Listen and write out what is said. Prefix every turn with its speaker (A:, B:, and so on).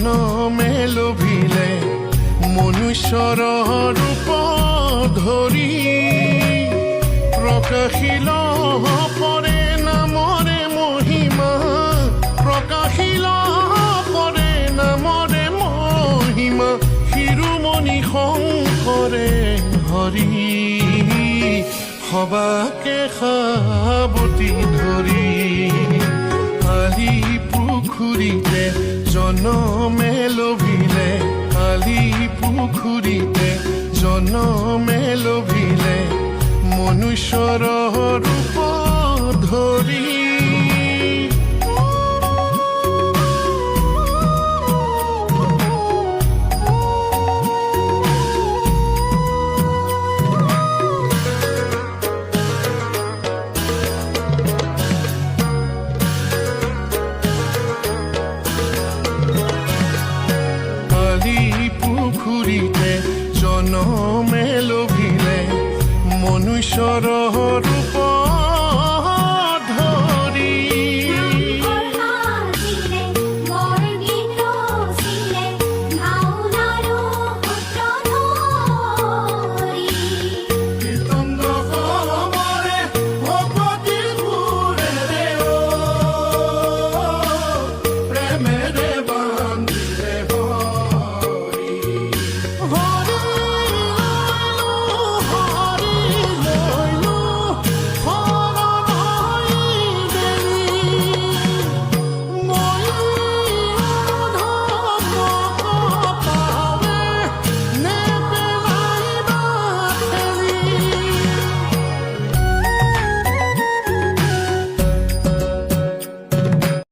A: জনমে লোভিলে মনুষ্যৰ ৰূপ ধৰি প্ৰকাশিল পৰে নামৰে মহিমা প্ৰকাশিল পৰে নামৰে মহিমা শিৰোমণি শংকৰে হৰি সবাকে সাৱটি ধৰি কালি পুখুৰীতে জনমে লোভিলে কালি পুখুৰীতে জনমে লোভিলে মনুষ্যৰ ৰূপ ধৰি পুখুৰীতে জনমে লোভিলে মনুষ্যৰ ৰূপ